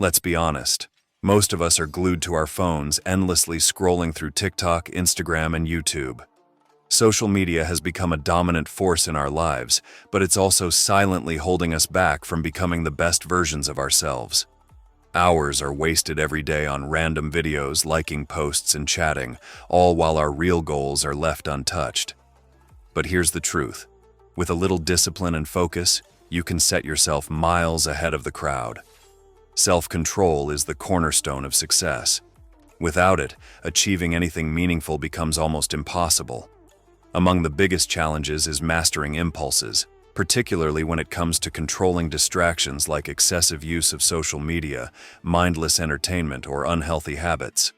Let's be honest. Most of us are glued to our phones, endlessly scrolling through TikTok, Instagram, and YouTube. Social media has become a dominant force in our lives, but it's also silently holding us back from becoming the best versions of ourselves. Hours are wasted every day on random videos, liking posts, and chatting, all while our real goals are left untouched. But here's the truth. With a little discipline and focus, you can set yourself miles ahead of the crowd. Self-control is the cornerstone of success. Without it, achieving anything meaningful becomes almost impossible. Among the biggest challenges is mastering impulses, particularly when it comes to controlling distractions like excessive use of social media, mindless entertainment, or unhealthy habits.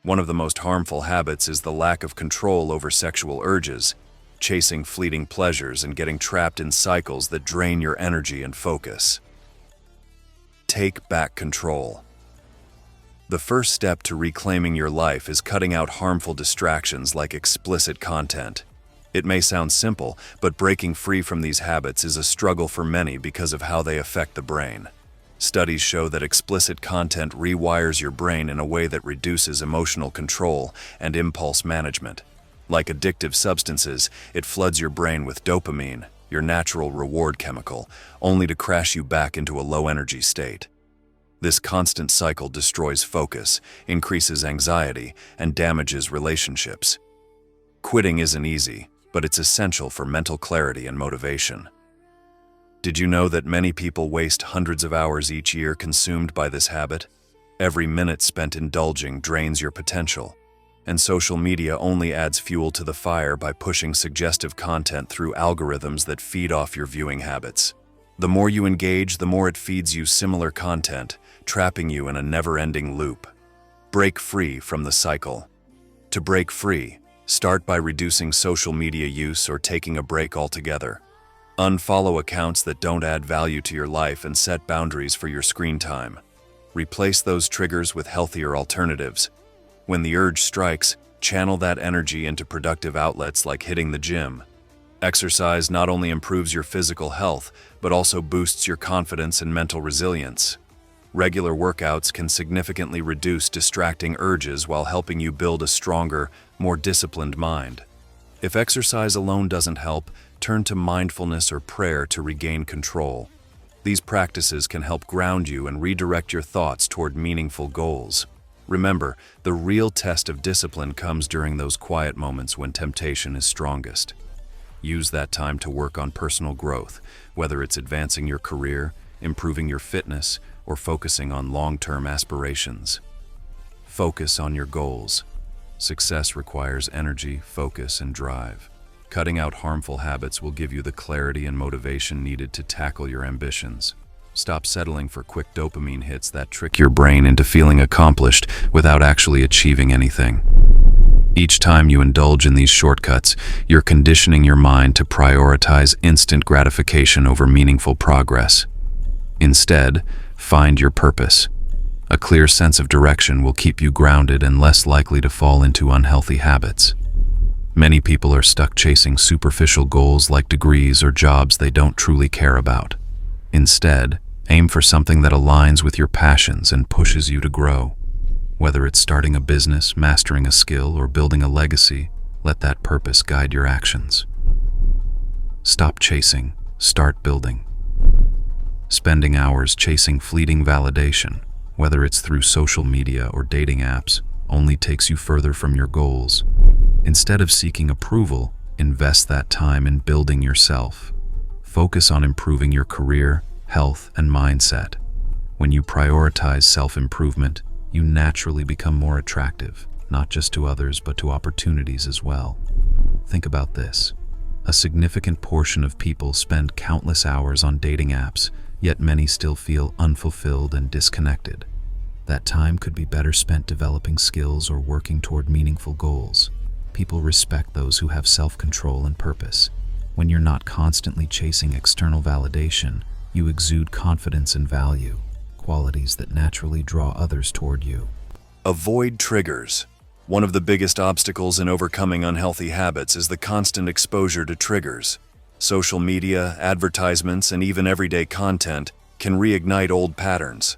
One of the most harmful habits is the lack of control over sexual urges, chasing fleeting pleasures and getting trapped in cycles that drain your energy and focus. Take back control. The first step to reclaiming your life is cutting out harmful distractions like explicit content. It may sound simple, but breaking free from these habits is a struggle for many because of how they affect the brain. Studies show that explicit content rewires your brain in a way that reduces emotional control and impulse management. Like addictive substances, it floods your brain with dopamine, your natural reward chemical, only to crash you back into a low-energy state. This constant cycle destroys focus, increases anxiety, and damages relationships. Quitting isn't easy, but it's essential for mental clarity and motivation. Did you know that many people waste hundreds of hours each year consumed by this habit? Every minute spent indulging drains your potential, and social media only adds fuel to the fire by pushing suggestive content through algorithms that feed off your viewing habits. The more you engage, the more it feeds you similar content, trapping you in a never-ending loop. Break free from the cycle. To break free, start by reducing social media use or taking a break altogether. Unfollow accounts that don't add value to your life and set boundaries for your screen time. Replace those triggers with healthier alternatives. When the urge strikes, channel that energy into productive outlets like hitting the gym. Exercise not only improves your physical health, but also boosts your confidence and mental resilience. Regular workouts can significantly reduce distracting urges while helping you build a stronger, more disciplined mind. If exercise alone doesn't help, turn to mindfulness or prayer to regain control. These practices can help ground you and redirect your thoughts toward meaningful goals. Remember, the real test of discipline comes during those quiet moments when temptation is strongest. Use that time to work on personal growth, whether it's advancing your career, improving your fitness, or focusing on long-term aspirations. Focus on your goals. Success requires energy, focus, and drive. Cutting out harmful habits will give you the clarity and motivation needed to tackle your ambitions. Stop settling for quick dopamine hits that trick your brain into feeling accomplished without actually achieving anything. Each time you indulge in these shortcuts, you're conditioning your mind to prioritize instant gratification over meaningful progress. Instead, find your purpose. A clear sense of direction will keep you grounded and less likely to fall into unhealthy habits. Many people are stuck chasing superficial goals like degrees or jobs they don't truly care about. Instead, aim for something that aligns with your passions and pushes you to grow. Whether it's starting a business, mastering a skill, or building a legacy, let that purpose guide your actions. Stop chasing, start building. Spending hours chasing fleeting validation, whether it's through social media or dating apps, only takes you further from your goals. Instead of seeking approval, invest that time in building yourself. Focus on improving your career, health, and mindset. When you prioritize self-improvement, you naturally become more attractive, not just to others, but to opportunities as well. Think about this. A significant portion of people spend countless hours on dating apps, yet many still feel unfulfilled and disconnected. That time could be better spent developing skills or working toward meaningful goals. People respect those who have self-control and purpose. When you're not constantly chasing external validation, you exude confidence and value, qualities that naturally draw others toward you. Avoid triggers. One of the biggest obstacles in overcoming unhealthy habits is the constant exposure to triggers. Social media, advertisements, and even everyday content can reignite old patterns.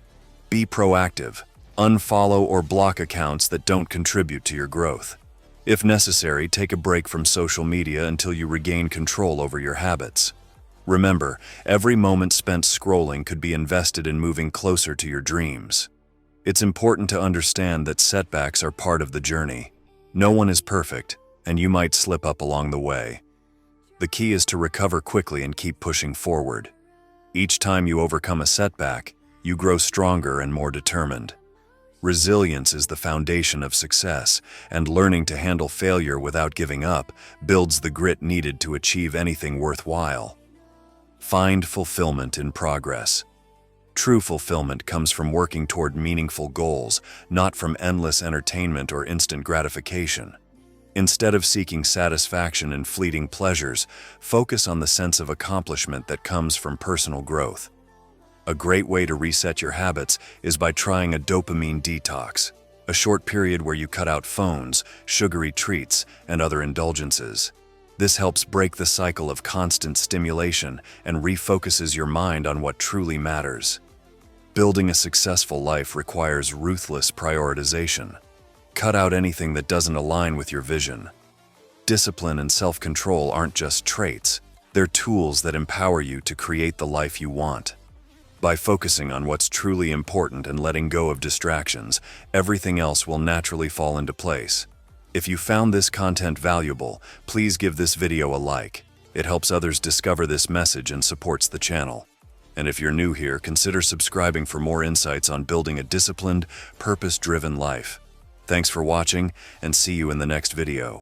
Be proactive. Unfollow or block accounts that don't contribute to your growth. If necessary, take a break from social media until you regain control over your habits. Remember, every moment spent scrolling could be invested in moving closer to your dreams. It's important to understand that setbacks are part of the journey. No one is perfect, and you might slip up along the way. The key is to recover quickly and keep pushing forward. Each time you overcome a setback, you grow stronger and more determined. Resilience is the foundation of success, and learning to handle failure without giving up builds the grit needed to achieve anything worthwhile. Find fulfillment in progress. True fulfillment comes from working toward meaningful goals, not from endless entertainment or instant gratification. Instead of seeking satisfaction in fleeting pleasures, focus on the sense of accomplishment that comes from personal growth. A great way to reset your habits is by trying a dopamine detox, a short period where you cut out phones, sugary treats, and other indulgences. This helps break the cycle of constant stimulation and refocuses your mind on what truly matters. Building a successful life requires ruthless prioritization. Cut out anything that doesn't align with your vision. Discipline and self-control aren't just traits, they're tools that empower you to create the life you want. By focusing on what's truly important and letting go of distractions, everything else will naturally fall into place. If you found this content valuable, please give this video a like. It helps others discover this message and supports the channel. And if you're new here, consider subscribing for more insights on building a disciplined, purpose-driven life. Thanks for watching, and see you in the next video.